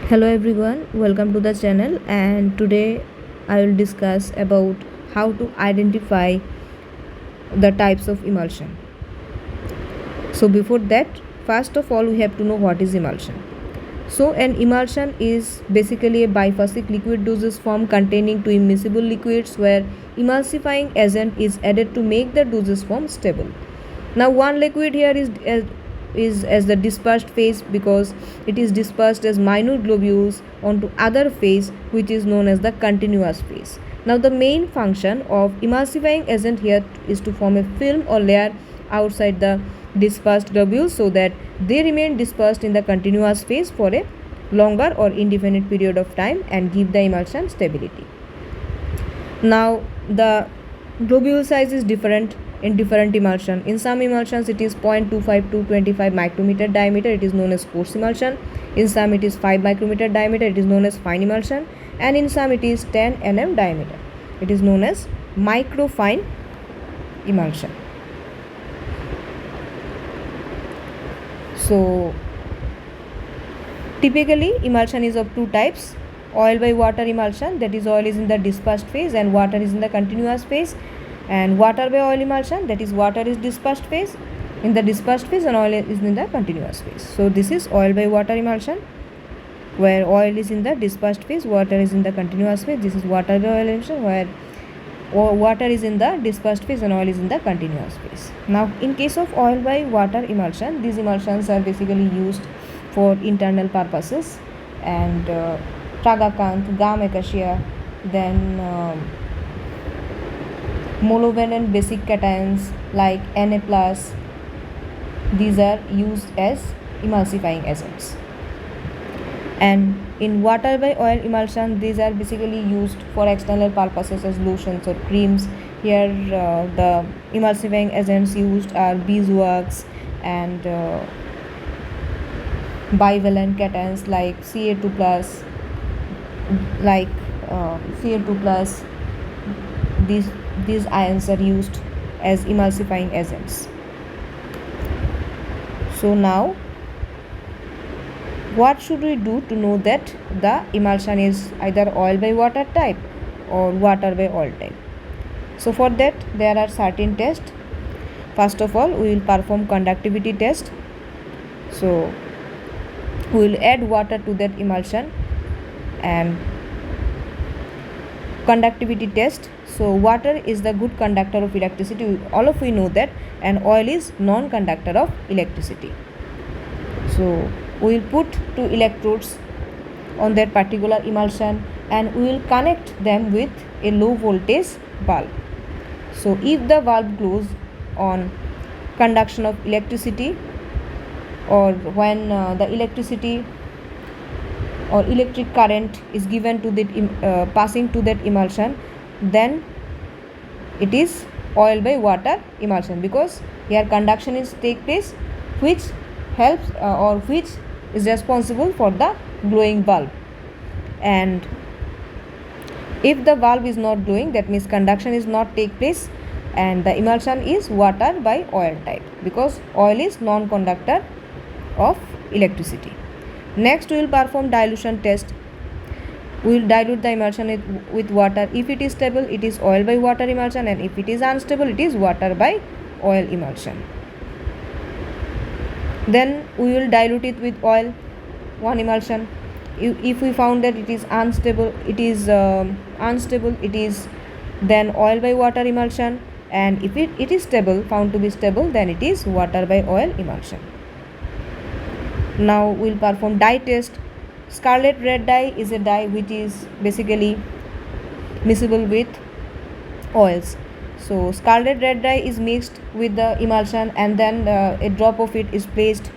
Hello everyone, welcome to the channel, and today I will discuss about how to identify the types of emulsion. So before that, first of all we have to know what is emulsion. So an emulsion is basically a biphasic liquid dosage form containing two immiscible liquids where emulsifying agent is added to make the dosage form stable. Now one liquid here is as the dispersed phase because it is dispersed as minute globules onto other phase which is known as the continuous phase. Now the main function of emulsifying agent here is to form a film or layer outside the dispersed globules so that they remain dispersed in the continuous phase for a longer or indefinite period of time and give the emulsion stability. Now the globule size is different in different emulsion. In some emulsions it is 0.25 to 25 micrometer diameter, it is known as coarse emulsion. In some it is 5 micrometer diameter, it is known as fine emulsion, and in some it is 10 nm diameter, it is known as microfine emulsion. So typically emulsion is of two types: oil by water emulsion, that is oil is in the dispersed phase and water is in the continuous phase, and water by oil emulsion, that is water is dispersed phase in the dispersed phase and oil is in the continuous phase. So this is oil by water emulsion, where oil is in the dispersed phase, water is in the continuous phase. This is water by oil emulsion, where water is in the dispersed phase and oil is in the continuous phase. Now in case of oil by water emulsion, these emulsions are basically used for internal purposes, and tragacanth, gum acacia, then monovalent basic cations like Na+, these are used as emulsifying agents. And in water by oil emulsion, these are basically used for external purposes as lotions or creams. Here the emulsifying agents used are beeswax and bivalent cations like Ca2+, like Ca2+. These ions are used as emulsifying agents. So now what should we do to know that the emulsion is either oil by water type or water by oil type? So for that there are certain tests. First of all, we will perform conductivity test. So we will add water to that emulsion and conductivity test. So water is the good conductor of electricity, all of we know that, and oil is non-conductor of electricity. So we will put two electrodes on that particular emulsion and we will connect them with a low voltage bulb. So if the bulb glows on conduction of electricity, or when the electricity or electric current is given to that passing to that emulsion, then it is oil by water emulsion, because here conduction is take place which helps or which is responsible for the glowing bulb. And if the bulb is not glowing, that means conduction is not take place and the emulsion is water by oil type, because oil is non-conductor of electricity. Next we will perform dilution test. We will dilute the emulsion with water. If it is stable, it is oil by water emulsion, and if it is unstable, it is water by oil emulsion. Then we will dilute it with oil, one emulsion. If we found that it is unstable, it is then oil by water emulsion, and if it is stable, found to be stable, then it is water by oil emulsion. Now we will perform dye test. Scarlet red dye is a dye which is basically miscible with oils. So scarlet red dye is mixed with the emulsion, and then a drop of it is placed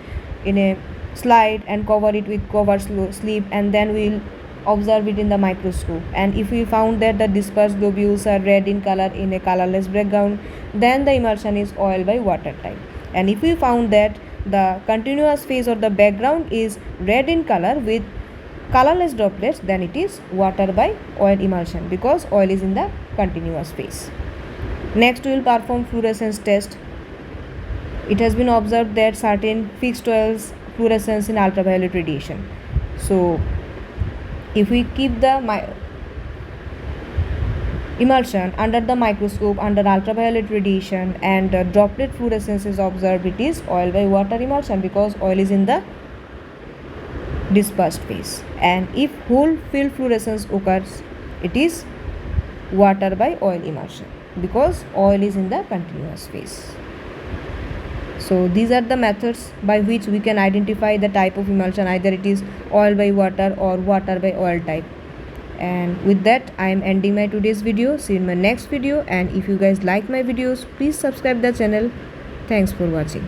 in a slide and cover it with cover slip, and then we will observe it in the microscope. And if we found that the dispersed globules are red in color in a colorless background, then the emulsion is oil by water type. And if we found that the continuous phase or the background is red in color with colorless droplets, then it is water by oil emulsion, because oil is in the continuous phase. Next we will perform fluorescence test. It has been observed that certain fixed oils fluorescence in ultraviolet radiation. So If we keep the emulsion under the microscope under ultraviolet radiation and droplet fluorescence is observed, it is oil by water emulsion, because oil is in the dispersed phase. And if whole field fluorescence occurs, it is water by oil emulsion, because oil is in the continuous phase. So these are the methods by which we can identify the type of emulsion, either it is oil by water or water by oil type. And with that, I am ending my today's video. See you in my next video, and if you guys like my videos, please subscribe the channel. Thanks for watching.